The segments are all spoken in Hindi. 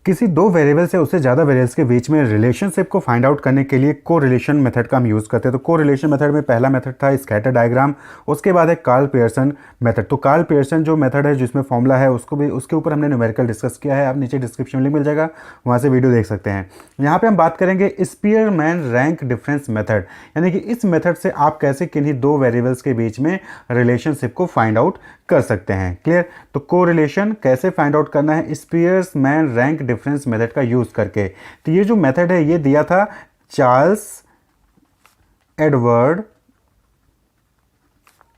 किसी दो वेरिएबल से उससे ज़्यादा वेरिएबल्स के बीच में रिलेशनशिप को फाइंड आउट करने के लिए कोरिलेशन मेथड का हम यूज़ करते हैं। तो कोरिलेशन मेथड में पहला मेथड था स्कैटर डायग्राम, उसके बाद है कार्ल पियर्सन मेथड। तो कार्ल पियर्सन जो मेथड है जिसमें फॉर्मूला है उसको भी उसके ऊपर हमने न्यूमेरिकल डिस्कस किया है, आप नीचे डिस्क्रिप्शन में लिंक मिल जाएगा, वहाँ से वीडियो देख सकते हैं। यहाँ पर हम बात करेंगे स्पीयरमैन रैंक डिफरेंस मेथड, यानी कि इस मेथड से आप कैसे किन्हीं दो वेरिएबल्स के बीच में रिलेशनशिप को फाइंड आउट कर सकते हैं। क्लियर? तो कोरिलेशन कैसे फाइंड आउट करना है स्पीयरमैन रैंक डिफरेंस मेथड का यूज करके। तो ये जो मेथड है ये दिया था चार्ल्स एडवर्ड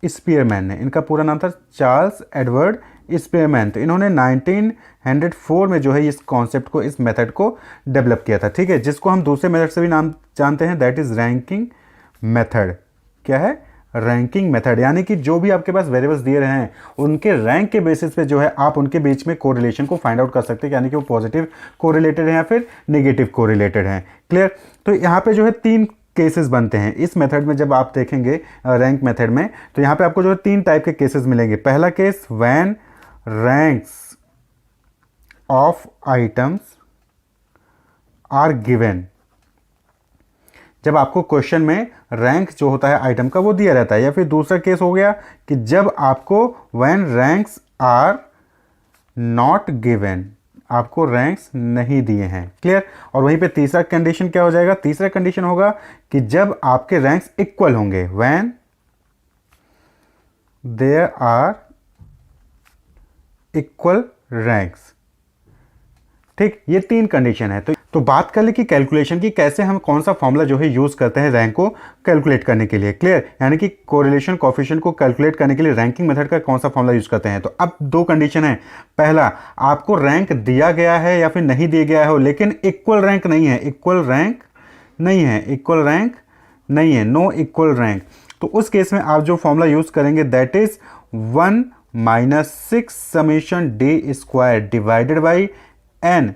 स्पीयरमैन ने, इनका पूरा नाम था चार्ल्स एडवर्ड स्पीयरमैन। तो इन्होंने 1904 में जो है इस कॉन्सेप्ट को, इस मेथड को डेवलप किया था। ठीक है, जिसको हम दूसरे मेथड से भी नाम जानते हैं, दैट इज रैंकिंग मेथड। क्या है? रैंकिंग मेथड, यानी कि जो भी आपके पास वेरिएबल्स दिए रहे हैं उनके रैंक के बेसिस पे जो है आप उनके बीच में कोरिलेशन को फाइंड आउट कर सकते हैं, यानी कि वो पॉजिटिव कोरिलेटेड हैं या फिर नेगेटिव कोरिलेटेड हैं। क्लियर? तो यहाँ पे जो है 3 केसेस बनते हैं इस मेथड में। जब आप देखेंगे रैंक मेथड में तो यहाँ पे आपको जो है 3 टाइप के केसेस मिलेंगे। पहला case, when ranks of items are given, जब आपको क्वेश्चन में रैंक जो होता है आइटम का वो दिया रहता है। या फिर दूसरा केस हो गया कि जब आपको when ranks are not given, आपको रैंक्स नहीं दिए हैं। क्लियर? और वहीं पे तीसरा कंडीशन क्या हो जाएगा? तीसरा कंडीशन होगा कि जब आपके रैंक्स इक्वल होंगे, when there are equal ranks. ठीक, ये 3 कंडीशन है। तो बात कर ले कि कैलकुलेशन की, कैसे हम कौन सा फॉर्मूला जो है यूज करते हैं रैंक को कैलकुलेट करने के लिए। क्लियर? यानी कि कोरिलेशन कोएफिशिएंट को कैलकुलेट करने के लिए रैंकिंग मेथड का कौन सा फॉर्मूला यूज करते हैं। तो अब 2 कंडीशन है। पहला, आपको रैंक दिया गया है या फिर नहीं दिया गया हो लेकिन इक्वल रैंक नहीं है, इक्वल रैंक नहीं है, इक्वल रैंक नहीं है, नो इक्वल रैंक। तो उस केस में आप जो फॉर्मूला यूज करेंगे that is 1 - 6 summation d square divided by n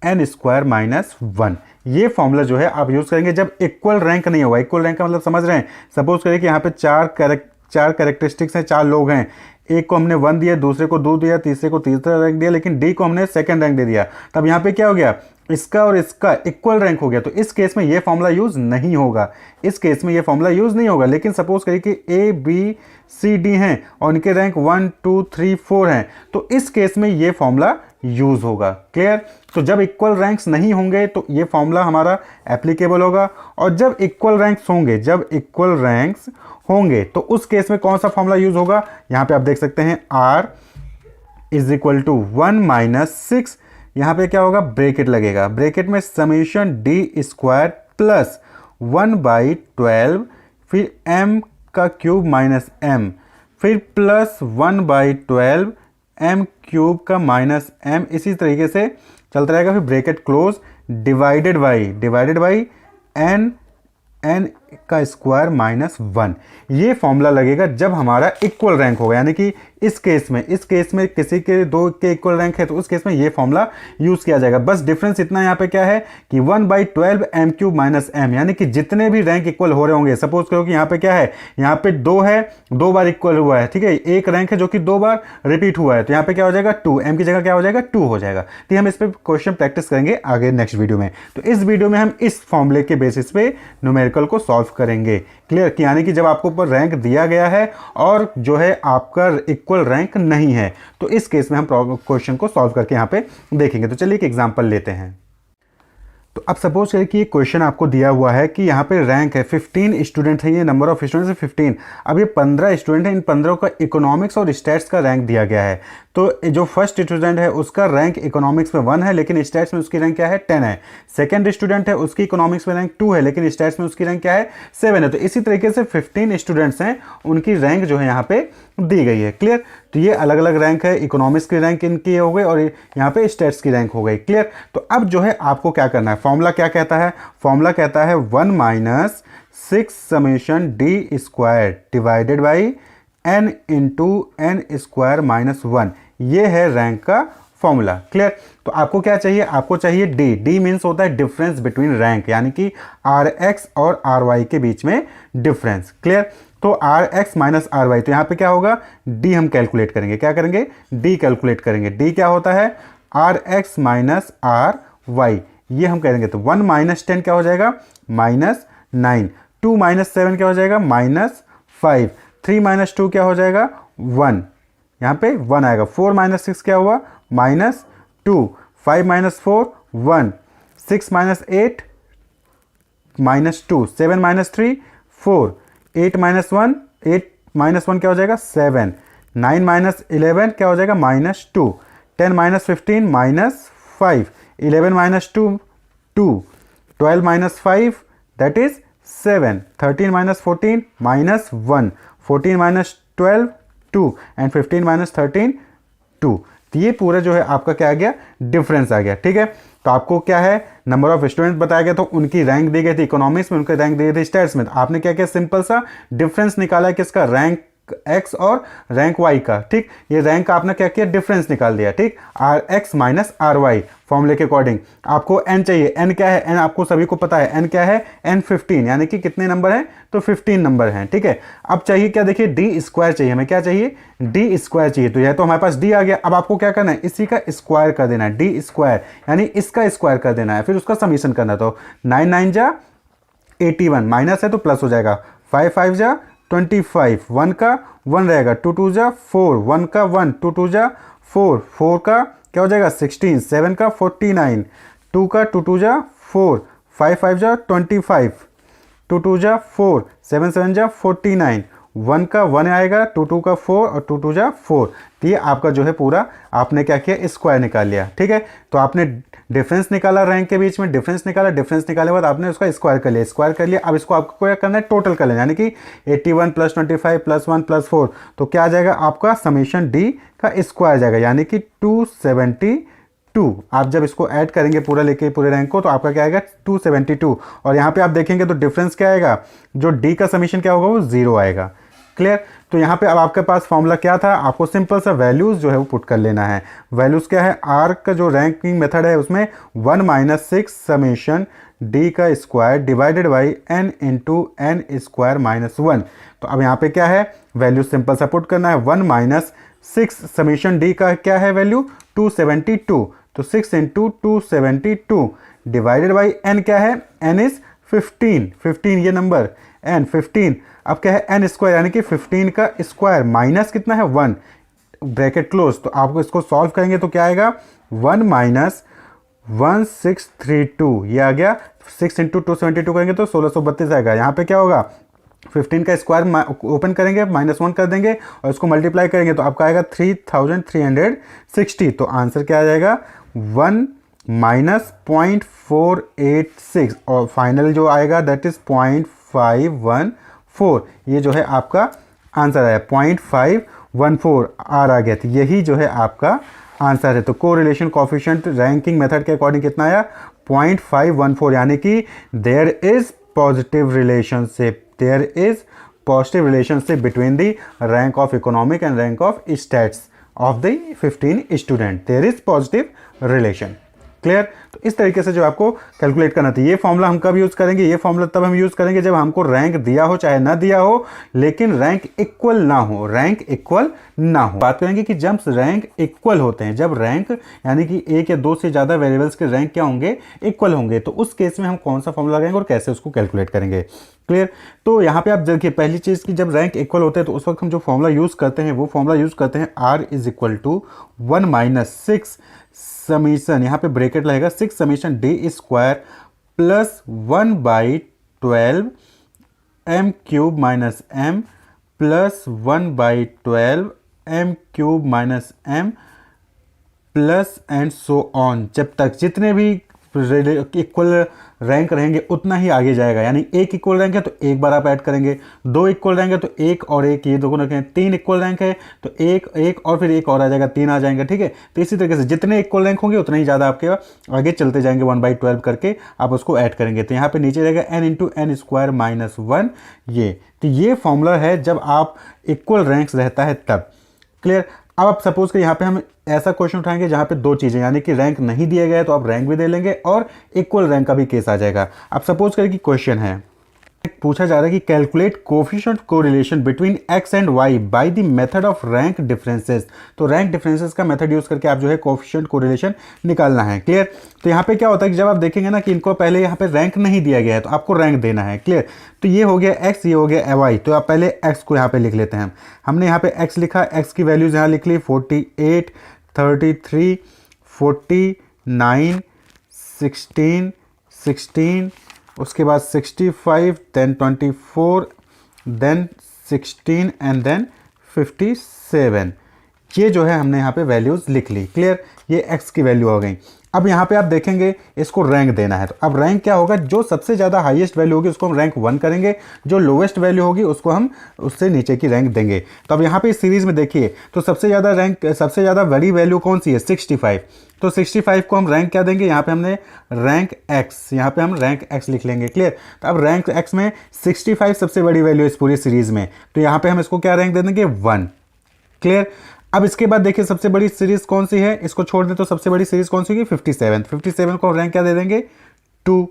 square -1। ये फॉर्मूला जो है आप यूज करेंगे जब इक्वल रैंक नहीं होगा। इक्वल रैंक का मतलब समझ रहे हैं? सपोज करिए कि यहाँ पे 4 कैरेक्टरिस्टिक्स हैं, 4 लोग हैं, एक को हमने 1 दिया, दूसरे को 2 दिया, तीसरे को तीसरा रैंक दिया, लेकिन डी को हमने सेकंड रैंक दे दिया। तब यहाँ पे क्या हो गया? इसका और इसका इक्वल रैंक हो गया। तो इस केस में ये फॉर्मूला यूज नहीं होगा, इस केस में ये फॉर्मूला यूज नहीं होगा। लेकिन सपोज करिए कि ए बी सी डी हैं और इनके रैंक 1 2 3 4 हैं, तो इस केस में ये फॉर्मूला यूज होगा। क्लियर? तो जब इक्वल रैंक्स नहीं होंगे तो ये फॉर्मूला हमारा एप्लीकेबल होगा, और जब इक्वल रैंक्स होंगे, जब इक्वल रैंक्स होंगे तो उस केस में कौन सा फॉर्मूला यूज होगा? यहाँ पे आप देख सकते हैं r इज इक्वल टू 1 - 6, यहाँ पे क्या होगा? ब्रैकेट लगेगा, ब्रैकेट में समेशन d स्क्वायर प्लस 1/12, फिर m का क्यूब माइनस m, फिर प्लस 1/12 m क्यूब का माइनस m, इसी तरीके से चलता रहेगा। फिर bracket close, divided by n का स्क्वायर -1। ये फॉर्मूला लगेगा जब हमारा इक्वल रैंक होगा, यानी कि इस केस में किसी के 2 के इक्वल रैंक है तो उस केस में ये फॉर्मूला यूज किया जाएगा। बस डिफरेंस इतना यहाँ पे क्या है कि 1/12 m क्यूब माइनस m, यानी कि जितने भी रैंक इक्वल हो रहे होंगे, सपोज करो कि यहाँ पे क्या है, यहाँ पे 2 है, 2 बार इक्वल हुआ है। ठीक है, एक रैंक है जो कि 2 बार रिपीट हुआ है, तो यहाँ पे क्या हो जाएगा? 2, m की जगह क्या हो जाएगा? 2 हो जाएगा। तो हम इस पे क्वेश्चन प्रैक्टिस करेंगे आगे नेक्स्ट वीडियो में। तो इस वीडियो में हम इस फॉर्मूले के बेसिस पे न्यूमेरिकल को सॉल्व करेंगे। क्लियर? कि यानी कि जब आपको ऊपर रैंक दिया गया है और जो है आपका इक्वल रैंक नहीं है, तो इस केस में हम क्वेश्चन को सॉल्व करके यहाँ पे देखेंगे। तो चलिए एक एग्जांपल लेते हैं। तो अब सपोज करिए कि ये क्वेश्चन आपको दिया हुआ है कि यहाँ पे रैंक है 15 स्टूडेंट है, ये नंबर ऑफ स्टूडेंट्स है 15। अब ये 15 स्टूडेंट है, इन 15 का इकोनॉमिक्स और स्टैट्स का रैंक दिया गया है। तो जो फर्स्ट स्टूडेंट है उसका रैंक इकोनॉमिक्स में 1 है लेकिन स्टैट्स में उसकी रैंक क्या है? 10 है। सेकंड स्टूडेंट है, उसकी इकोनॉमिक्स में रैंक 2 है लेकिन स्टैट्स में उसकी रैंक क्या है? 7 है। तो इसी तरीके से 15 स्टूडेंट्स हैं, उनकी रैंक जो है यहाँ पे दी गई है। क्लियर? तो ये अलग अलग रैंक है, इकोनॉमिक्स की रैंक इनकी हो गई और यहाँ पे स्टैट्स की रैंक हो गई। क्लियर? तो अब जो है आपको क्या करना है? फॉर्मूला क्या कहता है? फॉर्मूला कहता है 1 - 6 summation d square divided by n into n square -1। ये है रैंक का फॉर्मूला। क्लियर? तो आपको क्या चाहिए? आपको चाहिए d मीन्स होता है डिफरेंस बिटवीन रैंक, यानी कि rx और ry के बीच में डिफरेंस। क्लियर? तो rx - ry, तो यहाँ पे क्या होगा? d हम कैलकुलेट करेंगे। क्या करेंगे? d कैलकुलेट करेंगे। d क्या होता है? R X minus R Y, ये हम करेंगे तो 1 माइनस 10 क्या हो जाएगा -9, 2 माइनस 7 क्या हो जाएगा -5, 3 माइनस 2 क्या हो जाएगा 1, यहाँ पे 1 आएगा, 4 माइनस 6 क्या हुआ -2, 5 minus 4 1, 6 minus 8 -2, 7 minus 3 4, 8 minus 1 8 minus 1 क्या हो जाएगा 7, 9 माइनस 11 क्या हो जाएगा -2, 10 minus 15 -5, 11 minus 2 2, 12 minus 5 that is 7, 13 minus 14 -1, 14 minus 12 2 and 15 minus 13 2। तो ये पूरा जो है आपका क्या आ गया डिफरेंस आ गया। ठीक है, तो आपको क्या है नंबर ऑफ स्टूडेंट बताया गया, तो उनकी रैंक दी गई थी इकोनॉमिक्स में, उनकी रैंक दी गई थी स्टैट्स में। तो आपने क्या किया सिंपल सा डिफरेंस निकाला है किसका, रैंक एक्स और रैंक वाई का। ठीक, ये रैंक का आपने क्या किया डिफरेंस निकाल दिया। ठीक, R X minus R Y फॉर्मूले के अकॉर्डिंग। आपको एन चाहिए, एन क्या है, एन आपको सभी को पता है, एन क्या है एन 15, यानी कि कितने नंबर हैं तो 15 नंबर हैं। ठीक है, अब चाहिए क्या देखिए डी स्क्वायर चाहिए हमें, क्या चाहिए डी स्क्वायर चाहिए। तो यह तो हमारे पास डी आ गया, अब आपको क्या करना है इसी का स्क्वायर कर देना है, डी स्क्वायर यानी इसका स्क्वायर कर देना है, फिर उसका समीशन करना। तो 9 9 जा 81, माइनस है तो प्लस हो जाएगा, 5 5 जा 25, 1 का 1 रहेगा, 2 2 जा 4, 1 का 1, 2 2 जा 4, 4 का क्या हो जाएगा 16, 7 का 49, 2 का 2 2 जा 4, 5 5 जा 25, 2 2 जा 4, 7 7 जा 49, 1 का 1 आएगा, 2 2 का 4 और 2 2 जा 4। तो ये आपका जो है पूरा आपने क्या किया स्क्वायर निकाल लिया। ठीक है, तो आपने डिफरेंस निकाला रैंक के बीच में, डिफरेंस निकाला, डिफरेंस निकालने के बाद आपने उसका स्क्वायर कर लिया, स्क्वायर कर लिया। अब इसको आपको क्या करना है टोटल कर लेना, यानी कि 81 + 25 + 1 + 4, तो क्या आ जाएगा आपका समीशन डी का स्क्वायर जाएगा, यानी कि 272। आप जब इसको ऐड करेंगे पूरा लेके पूरे रैंक को, तो आपका क्या आएगा 272। और यहाँ पे आप देखेंगे तो डिफरेंस क्या आएगा, जो डी का समीशन क्या होगा वो 0 आएगा। क्लियर, तो यहाँ पे अब आपके पास फॉर्मूला क्या था, आपको सिंपल सा वैल्यूज जो है वो पुट कर लेना है। वैल्यूज क्या है, आर का जो रैंकिंग मेथड है उसमें 1 - 6 समेशन डी का square divided by n into N square -1। तो अब यहाँ पे क्या है वैल्यू सिंपल सा पुट करना है, 1 - 6 समेशन डी का क्या है वैल्यू 272, तो 6 इंटू 272 डिवाइडेड बाई n क्या है, n इज 15 ये नंबर n 15। अब क्या है n स्क्वायर यानी कि 15 का स्क्वायर माइनस कितना है 1 ब्रैकेट क्लोज। तो आपको इसको सॉल्व करेंगे तो क्या आएगा 1 - 1632 ये आ गया। 6 इंटू 272 करेंगे तो 1632 आएगा। यहाँ पे क्या होगा 15 का स्क्वायर ओपन करेंगे -1 कर देंगे और इसको मल्टीप्लाई करेंगे तो आपका आएगा 3360। तो आंसर क्या आ जाएगा 1 - 0.486 और फाइनल जो आएगा दैट इज 0.514। ये जो है आपका आंसर आया 0.514 आर आ गया। तो यही जो है आपका आंसर है। तो कोरिलेशन कोएफिशिएंट रैंकिंग मेथड के अकॉर्डिंग कितना आया 0.514, यानी कि there is positive relationship, there is positive relationship between the rank of economic and rank of stats of the 15 student, there is positive relation. Clear, तो इस तरीके से जो आपको कैलकुलेट करना था। ये फॉर्मूला हम कब यूज़ करेंगे, ये फॉर्मूला तब हम यूज़ करेंगे जब हमको रैंक दिया हो चाहे ना दिया हो, लेकिन रैंक इक्वल ना हो, रैंक इक्वल ना हो। बात करेंगे कि जब रैंक इक्वल होते हैं, जब रैंक यानी कि एक या दो से ज़्यादा वेरिएबल्स के रैंक क्या होंगे इक्वल होंगे, तो उस केस में हम कौन सा फॉर्मूला लगाएंगे और कैसे उसको कैलकुलेट करेंगे। क्लियर, तो यहाँ पे आप देखिए पहली चीज़ की जब रैंक इक्वल होते हैं तो उस वक्त हम जो फॉर्मूला यूज़ करते हैं वो फॉर्मूला यूज़ करते हैं R = 1 - 6 समीशन, यहाँ पे ब्रैकेट लगेगा 6 summation D square plus 1/12 m³ - m plus 1/12 m³ - m plus and so on, जब तक जितने भी इक्वल रैंक रहेंगे उतना ही आगे जाएगा। यानी एक इक्वल रैंक है तो एक बार आप ऐड करेंगे, दो इक्वल रैंक है तो एक और एक, ये दोनों रखें, तीन इक्वल रैंक है तो एक एक और फिर एक और आ जाएगा, तीन आ जाएंगे। ठीक है, तो इसी तरीके से जितने इक्वल रैंक होंगे उतना ही ज़्यादा आपके आगे चलते जाएंगे, 1/12 करके आप उसको ऐड करेंगे। तो यहाँ पे नीचे रहेगा n × n² - 1 ये। तो ये फॉर्मूला है जब आप इक्वल रैंक्स रहता है तब। क्लियर, अब आप सपोज कि यहाँ पे हम ऐसा क्वेश्चन उठाएंगे जहाँ पे दो चीज़ें यानी कि रैंक नहीं दिया गया है तो आप रैंक भी दे लेंगे और इक्वल रैंक का भी केस आ जाएगा। अब सपोज करें कि क्वेश्चन है पूछा जा रहा है कि calculate coefficient correlation between X and Y by the method of rank differences. तो रैंक डिफरेंसेस का मेथड यूज करके आप जो है कोफिशिएंट कोरिलेशन निकालना है। क्लियर। तो यहाँ पे क्या होता है कि जब आप देखेंगे ना कि इनको पहले यहाँ पे रैंक नहीं दिया गया है तो आपको रैंक देना है। क्लियर। तो ये हो गया एक्स, ये हो गया वाई, तो आप पहले एक्स को यहाँ पे लिख लेते हैं। हमने यहाँ पे एक्स लिखा, एक्स की वैल्यूज यहाँ लिख ली 48, 33, 49, 16, उसके बाद 65, देन 24, देन 16 एंड देन 57। ये जो है हमने यहाँ पे वैल्यूज़ लिख ली। क्लियर। ये x की वैल्यू हो गई। अब यहाँ पे आप देखेंगे इसको रैंक देना है, तो अब रैंक क्या होगा, जो सबसे ज़्यादा हाईएस्ट वैल्यू होगी उसको हम रैंक 1 करेंगे, जो लोवेस्ट वैल्यू होगी उसको हम उससे नीचे की रैंक देंगे। तो अब यहाँ पे इस सीरीज़ में देखिए तो सबसे ज़्यादा बड़ी वैल्यू कौन सी है, 65। तो 65 को हम रैंक क्या देंगे, यहाँ पे हमने रैंक x, यहाँ पे हम रैंक x लिख लेंगे। क्लियर। तो अब रैंक x में 65 सबसे बड़ी वैल्यू इस पूरी सीरीज़ में, तो यहाँ पे हम इसको क्या रैंक दे देंगे, 1। क्लियर। अब इसके बाद देखिए सबसे बड़ी सीरीज कौन सी है, इसको छोड़ दें तो सबसे बड़ी सीरीज कौन सी होगी, 57। 57 को रैंक क्या दे देंगे, 2।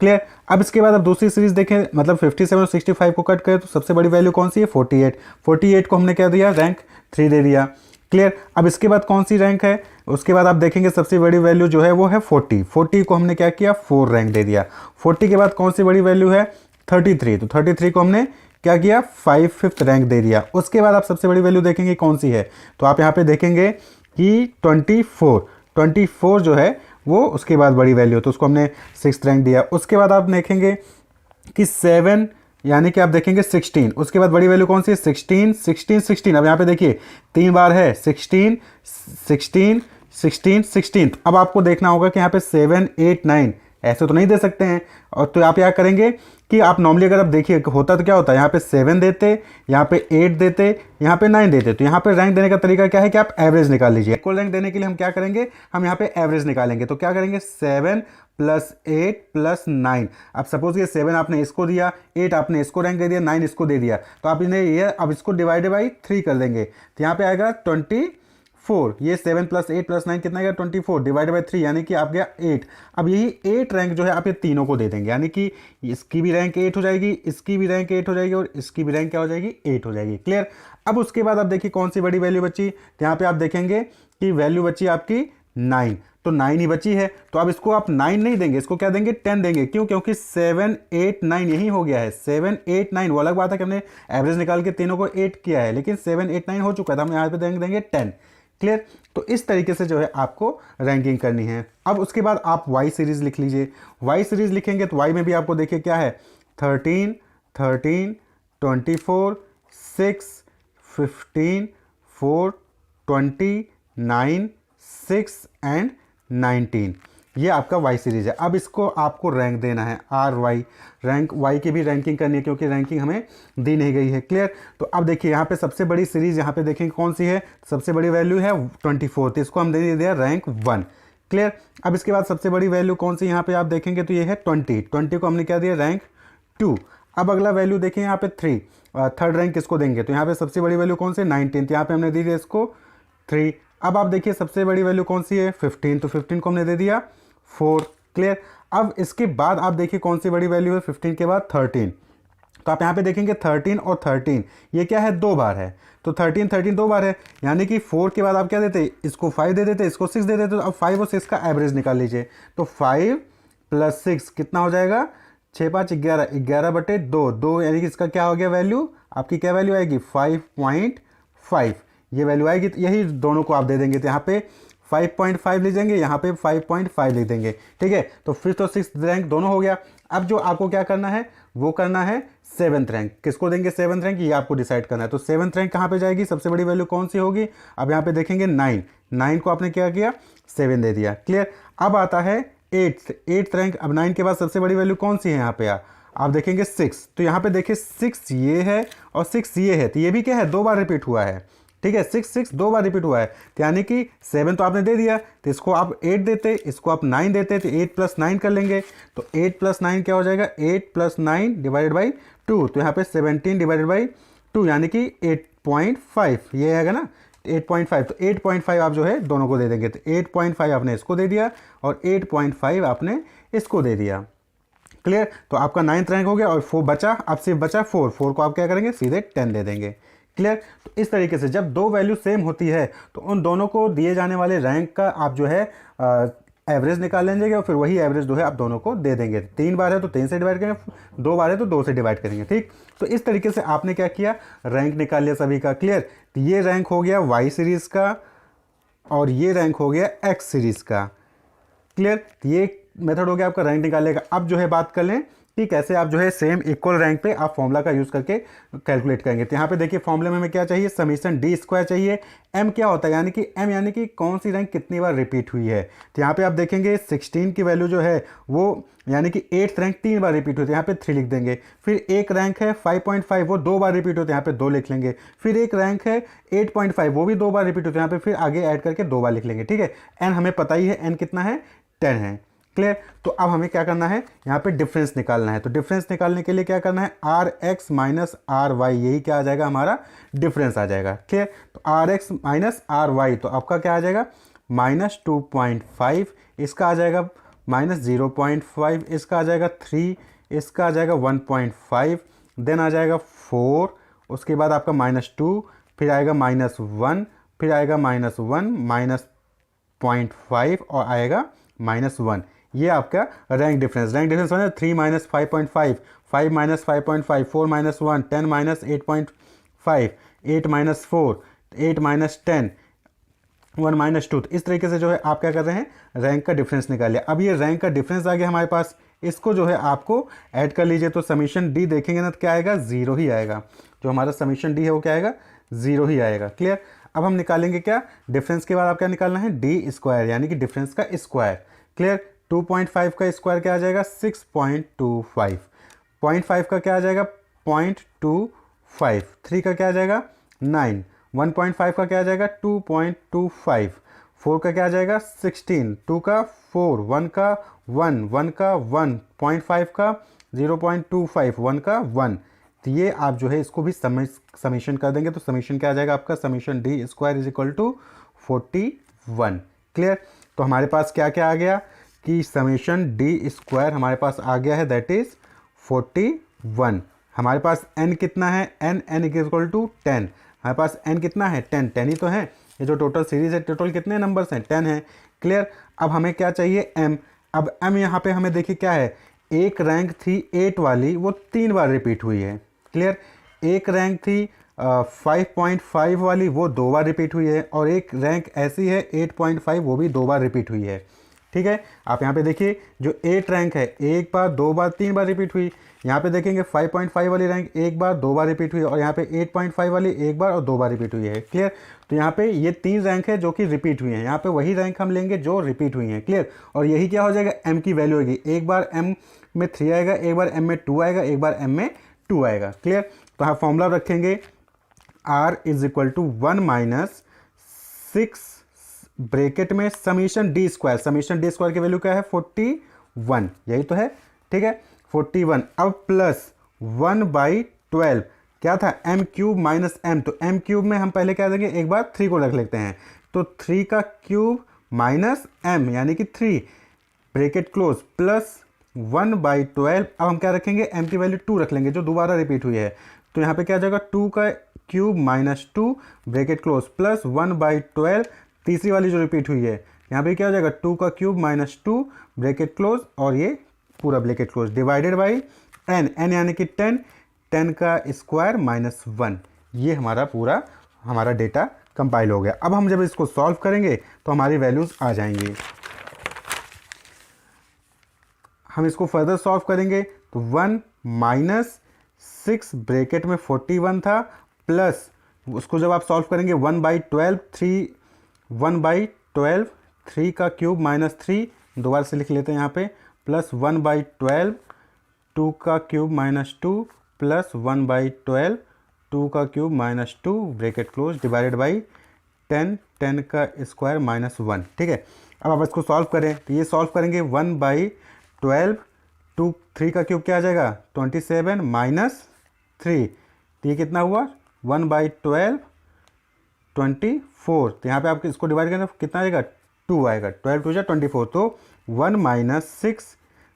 क्लियर। अब इसके बाद अब दूसरी सीरीज देखें, मतलब 57 और 65 को कट करें तो सबसे बड़ी वैल्यू कौन सी है, 48। 48 को हमने क्या दिया, रैंक 3 दे दिया। क्लियर। अब इसके बाद कौन सी रैंक है, उसके बाद आप देखेंगे सबसे बड़ी वैल्यू जो है वो है 40। 40 को हमने क्या किया, 4 रैंक दे दिया। 40 के बाद कौन सी बड़ी वैल्यू है, 33। तो 33 को हमने क्या किया, 5th रैंक दे दिया। उसके बाद आप सबसे बड़ी वैल्यू देखेंगे कौन सी है, तो आप यहाँ पे देखेंगे कि 24 जो है वो उसके बाद बड़ी वैल्यू, तो उसको हमने 6th रैंक दिया। उसके बाद आप देखेंगे कि 7, यानी कि आप देखेंगे 16, उसके बाद बड़ी वैल्यू कौन सी है, 16। अब यहाँ पे देखिए 3 बार है 16। अब आपको देखना होगा कि यहाँ पे 7, 8, 9 ऐसे तो नहीं दे सकते हैं, और तो आप क्या करेंगे कि आप नॉर्मली अगर आप देखिए होता तो क्या होता है, यहाँ पे 7 देते, यहाँ पे 8 देते, यहाँ पे 9 देते। तो यहाँ पे रैंक देने का तरीका क्या है कि आप एवरेज निकाल लीजिए। इक्वल रैंक देने के लिए हम क्या करेंगे, हम यहाँ पे एवरेज निकालेंगे। तो क्या करेंगे, 7 + 8 + 9। अब सपोज ये 7 आपने इसको दिया, 8 आपने इसको रैंक दे दिया, 9 इसको दे दिया, तो आप इन्हें ये अब इसको डिवाइडेड बाई 3 कर देंगे, तो यहाँ पे आएगा 24। ये 7 + 8 + 9 कितना आएगा, 24 डिवाइडेड बाई 3, यानी कि आप गया 8। अब यही 8 रैंक जो है आप ये तीनों को दे देंगे, यानी कि इसकी भी रैंक 8 हो जाएगी, इसकी भी रैंक 8 हो जाएगी, और इसकी भी रैंक क्या हो जाएगी, 8 हो जाएगी। क्लियर। अब उसके बाद आप देखिए कौन सी बड़ी वैल्यू बची, तो यहाँ पे आप देखेंगे कि वैल्यू बची आपकी 9, तो 9 ही बची है। तो अब इसको आप 9 नहीं देंगे, इसको क्या देंगे, 10 देंगे। क्यों, क्योंकि 7, 8, 9 यही हो गया है। 7, 8, 9 वो अलग बात है कि हमने एवरेज निकाल के तीनों को 8 किया है, लेकिन 7, 8, 9 हो चुका था, हम यहाँ पे देंगे 10। क्लियर। तो इस तरीके से जो है आपको रैंकिंग करनी है। अब उसके बाद आप वाई सीरीज लिख लीजिए। वाई सीरीज लिखेंगे तो वाई में भी आपको देखिए क्या है, 13, 24, 6, 15, 4, 20, 9, 6 एंड 19। ये आपका वाई सीरीज है। अब इसको आपको रैंक देना है, आर वाई, रैंक वाई की भी रैंकिंग करनी है क्योंकि रैंकिंग हमें दी नहीं गई है। क्लियर। तो अब देखिए यहाँ पे सबसे बड़ी सीरीज यहाँ पे देखेंगे कौन सी है, सबसे बड़ी वैल्यू है 24, तो इसको हम दे दिया रैंक 1। क्लियर। अब इसके बाद सबसे बड़ी वैल्यू कौन सी यहाँ पे आप देखेंगे तो ये है 20 को हमने क्या दिया, रैंक 2। अब अगला वैल्यू देखिए यहाँ पे 3, थर्ड रैंक किसको देंगे, तो यहाँ पे सबसे बड़ी वैल्यू कौन सी, 19, यहाँ पे हमने दे दिया इसको 3। अब आप देखिए सबसे बड़ी वैल्यू कौन सी है, 15, तो 15 को हमने दे दिया 4। क्लियर। अब इसके बाद आप देखिए कौन सी बड़ी वैल्यू है, 15 के बाद 13, तो आप यहाँ पे देखेंगे 13 और 13 ये क्या है, 2 बार है, तो 13 2 बार है, यानी कि 4 के बाद आप क्या देते, इसको 5 दे देते, इसको 6 दे देते। तो अब 5 और 6 का एवरेज निकाल लीजिए, तो 5 + 6 कितना हो जाएगा, 6 5 11, 11/2, यानी कि इसका क्या हो गया वैल्यू, आपकी क्या वैल्यू आएगी, 5.5 ये वैल्यू आएगी। तो यही दोनों को आप दे देंगे, तो यहाँ पे 5.5 लिख देंगे, यहाँ पे 5.5 लिख देंगे। ठीक है। तो 5th और 6th रैंक दोनों हो गया। अब जो आपको क्या करना है, वो करना है 7th रैंक। किसको देंगे 7th रैंक, ये आपको डिसाइड करना है। तो 7th रैंक कहाँ पे जाएगी, सबसे बड़ी वैल्यू कौन सी होगी, अब यहाँ पे देखेंगे 9 को आपने क्या किया, 7 दे दिया। क्लियर। अब आता है 8th रैंक। अब 9 के बाद सबसे बड़ी वैल्यू कौन सी है, यहाँ पे आप देखेंगे 6, तो यहाँ पे देखिए 6 ये है और 6 ये है, तो ये भी क्या है, 2 बार रिपीट हुआ है। ठीक है, 6 2 बार रिपीट हुआ है, तो यानी कि 7 तो आपने दे दिया, तो इसको आप 8 देते, इसको आप 9 देते, तो 8 + 9 कर लेंगे, तो 8 + 9 क्या हो जाएगा, 8 + 9 डिवाइडेड बाई 2, तो यहाँ पे 17 डिवाइडेड बाई 2 यानी कि 8.5 ये आएगा ना, 8.5। तो 8.5 आप जो है दोनों को दे देंगे, तो 8.5 आपने इसको दे दिया और 8.5 आपने इसको दे दिया। क्लियर। तो आपका 9th रैंक हो गया और 4 बचा, अब सिर्फ बचा 4 को आप क्या करेंगे, सीधे 10 दे देंगे। क्लियर। तो इस तरीके से जब दो वैल्यू सेम होती है तो उन दोनों को दिए जाने वाले रैंक का आप जो है एवरेज निकाल लेंगे और फिर वही एवरेज जो है आप दोनों को दे देंगे। 3 बार है तो 3 से डिवाइड करेंगे, 2 बार है तो 2 से डिवाइड करेंगे। ठीक, तो इस तरीके से आपने क्या किया, रैंक निकाल लिया सभी का। क्लियर। तो ये रैंक हो गया वाई सीरीज का और ये रैंक हो गया एक्स सीरीज का। क्लियर। ये मेथड हो गया आपका रैंक निकालने का। अब जो है बात कर लें कि कैसे आप जो है सेम इक्वल रैंक पे आप फॉर्मूला का यूज़ करके कैलकुलेट करेंगे। तो यहाँ पे देखिए फॉर्मूले में हमें क्या चाहिए, समीशन डी स्क्वायर चाहिए। एम क्या होता है, यानी कि एम यानी कि कौन सी रैंक कितनी बार रिपीट हुई है। तो यहाँ पे आप देखेंगे 16 की वैल्यू जो है वो यानी कि 8th रैंक 3 बार रिपीट होती है, यहाँ पे 3 लिख देंगे। फिर एक रैंक है 5.5 वो 2 बार रिपीट होते हैं, यहाँ पे 2 लिख लेंगे। फिर एक रैंक है 8.5 वो भी 2 बार रिपीट होते हैं, यहाँ पे फिर आगे ऐड करके 2 बार लिख लेंगे। ठीक है। एन हमें पता ही है, एन कितना है, 10 है। क्लियर। तो अब हमें क्या करना है, यहाँ पे डिफरेंस निकालना है। तो डिफरेंस निकालने के लिए क्या करना है, R X minus R Y, यही क्या आ जाएगा, हमारा डिफरेंस आ जाएगा। क्लियर। तो R X minus R Y, तो आपका क्या आ जाएगा, माइनस 2.5, इसका आ जाएगा माइनस 0.5, इसका आ जाएगा 3, इसका आ जाएगा 1.5, देन आ जाएगा 4, उसके बाद आपका -2, फिर आएगा -1, फिर आएगा -1, माइनस 0.5 और आएगा -1। ये आपका रैंक डिफरेंस है 3 minus 5.5, 5 minus 5.5, 4 minus 1, 10 minus 8.5, 8 minus 4, 8 minus 10, 1 minus 2। तो इस तरीके से जो है आप क्या कर रहे हैं, रैंक का डिफरेंस निकालिए। अब ये रैंक का डिफरेंस आ गया हमारे पास, इसको जो है आपको ऐड कर लीजिए। तो समीशन डी देखेंगे ना तो क्या आएगा, 0 ही आएगा। जो हमारा समीशन डी है वो क्या आएगा, 0 ही आएगा। क्लियर। अब हम निकालेंगे क्या, डिफरेंस के बाद आप क्या निकालना है, डी स्क्वायर, यानी कि डिफरेंस का स्क्वायर। क्लियर। 2.5 का स्क्वायर क्या आ जाएगा, 6.25, 0.5 का क्या आ जाएगा, 0.25, 3 का क्या आ जाएगा, 9, 1.5 का क्या आ जाएगा, 2.25, 4 का क्या आ जाएगा, 16, 2 का 4, 1 का 1, 1 का 1, 0.5 का 0.25, 1 का 1। तो ये आप जो है इसको भी समीशन कर देंगे। तो समीशन क्या आ जाएगा आपका, summation D square is equal to 41। Clear. तो हमारे पास क्या क्या आ गया कि समीशन डी स्क्वायर हमारे पास आ गया है, दैट इज 41। हमारे पास n कितना है, n इज इक्वल टू 10। हमारे पास n कितना है, 10 ही तो है। ये जो टोटल सीरीज है, टोटल कितने नंबर्स हैं, 10 है। क्लियर। अब हमें क्या चाहिए, m। अब m यहाँ पे हमें देखिए क्या है, एक रैंक थी 8 वाली वो 3 बार रिपीट हुई है। क्लियर। एक रैंक थी 5.5 वाली वो 2 बार रिपीट हुई है और एक रैंक ऐसी है 8.5 वो भी 2 बार रिपीट हुई है। ठीक है। आप यहाँ पे देखिए जो 8 रैंक है 1 बार 2 बार 3 बार रिपीट हुई। यहाँ पे देखेंगे 5.5 वाली रैंक 1 बार 2 बार रिपीट हुई और यहाँ पे 8.5 वाली 1 बार और 2 बार रिपीट हुई है। क्लियर। तो यहाँ पे ये 3 रैंक है जो कि रिपीट हुई हैं, यहाँ पे वही रैंक हम लेंगे जो रिपीट हुई हैं। क्लियर। और यही क्या हो जाएगा, m की वैल्यू होगी। एक बार m में 3 आएगा, एक बार m में 2 आएगा, एक बार m में 2 आएगा। क्लियर। तो हम फॉर्मूला रखेंगे r is equal to 1 minus 6 bracket में summation D square. Summation D square की वैल्यू क्या है, 41, यही तो है। ठीक है, 41। अब प्लस 1/12 क्या था, m क्यूब माइनस m। तो m क्यूब में हम पहले क्या देंगे, एक बार 3 को रख लेते हैं। तो 3 का क्यूब माइनस m यानी कि 3 ब्रैकेट क्लोज प्लस 1/12। अब हम क्या रखेंगे, m की वैल्यू 2 रख लेंगे जो दोबारा रिपीट हुई है। तो यहाँ पे क्या आ जाएगा, 2 का cube minus 2 bracket close plus 1/12। तीसरी वाली जो रिपीट हुई है यहाँ पे क्या हो जाएगा, 2 का क्यूब माइनस 2 ब्रैकेट क्लोज और ये पूरा bracket close divided by n यानी कि 10 का स्क्वायर माइनस 1। ये हमारा पूरा हमारा डेटा कंपाइल हो गया। अब हम जब इसको सॉल्व करेंगे तो हमारी वैल्यूज आ जाएंगी। हम इसको फर्दर सॉल्व करेंगे तो 1 माइनस 6 ब्रैकेट में 41 था प्लस उसको जब आप सॉल्व करेंगे 1/12, 1/12 3 का क्यूब माइनस 3 दोबारा से लिख लेते हैं यहाँ पे, प्लस 1/12 2 का क्यूब माइनस 2 प्लस 1/12 2 का cube minus 2 bracket close divided by 10 का स्क्वायर माइनस 1। ठीक है। अब आप इसको सॉल्व करें तो ये सॉल्व करेंगे 1/12 3 का क्यूब क्या आ जाएगा, 27 माइनस 3। तो ये कितना हुआ, 1/12 24। तो यहाँ पे आप इसको डिवाइड करें कितना आएगा, 2 आएगा, 12 2 जा 24। तो 1 माइनस 6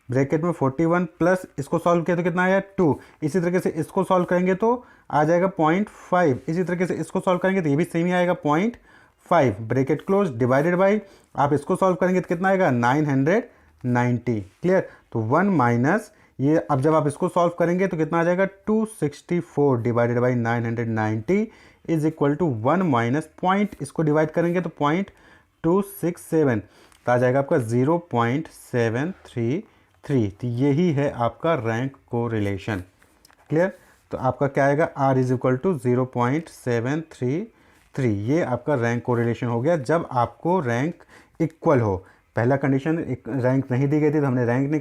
ब्रैकेट में 41 प्लस इसको सॉल्व किया तो कितना आया 2। इसी तरीके से इसको सॉल्व करेंगे तो आ जाएगा 0.5। इसी तरीके से इसको सॉल्व करेंगे तो ये भी सेम ही आएगा 0.5। ब्रैकेट क्लोज डिवाइडेड बाई, आप इसको सॉल्व करेंगे तो कितना आएगा 990। क्लियर। तो 1 माइनस ये, अब जब आप इसको सॉल्व करेंगे तो कितना आ जाएगा 264 divided by 990 is equal to 1 minus point, इसको डिवाइड करेंगे तो 0.267, तो आ जाएगा आपका 0.733। तो यही है आपका रैंक कोरिलेशन। क्लियर। तो आपका क्या आएगा R इज इक्वल टू 0.733। ये आपका रैंक कोरिलेशन हो गया जब आपको रैंक इक्वल हो। पहला कंडीशन रैंक नहीं दी गई थी तो हमने रैंक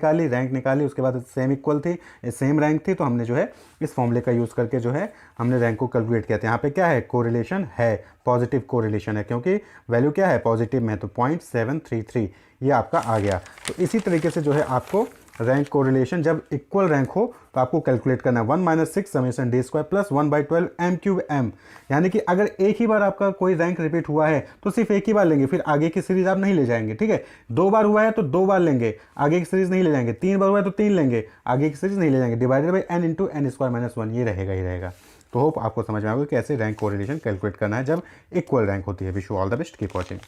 निकाली, उसके बाद सेम इक्वल थी, सेम रैंक थी, तो हमने जो है इस फॉर्मूले का यूज़ करके जो है हमने रैंक को कैलकुलेट किया था। यहाँ पे क्या है, कोरिलेशन है, पॉजिटिव कोरिलेशन है, क्योंकि वैल्यू क्या है पॉजिटिव में, तो 0.733 ये आपका आ गया। तो इसी तरीके से जो है आपको रैंक कोरिलेशन जब इक्वल रैंक हो तो आपको कैलकुलेट करना है 1 minus 6 summation D square plus 1/12 m cube m। यानी कि अगर एक ही बार आपका कोई रैंक रिपीट हुआ है तो सिर्फ एक ही बार लेंगे, फिर आगे की सीरीज आप नहीं ले जाएंगे। ठीक है, 2 बार हुआ है तो 2 बार लेंगे, आगे की सीरीज नहीं ले जाएंगे। 3 बार हुआ है तो 3 लेंगे, आगे की सीरीज नहीं ले जाएंगे। Divided by n into n square minus 1 ये रहेगा ही रहेगा। तो होप आपको समझ में आएगा कैसे रैंक कोरिलेशन कैलकुलेट करना है जब इक्वल रैंक होती है। Wish you all the best, keep watching.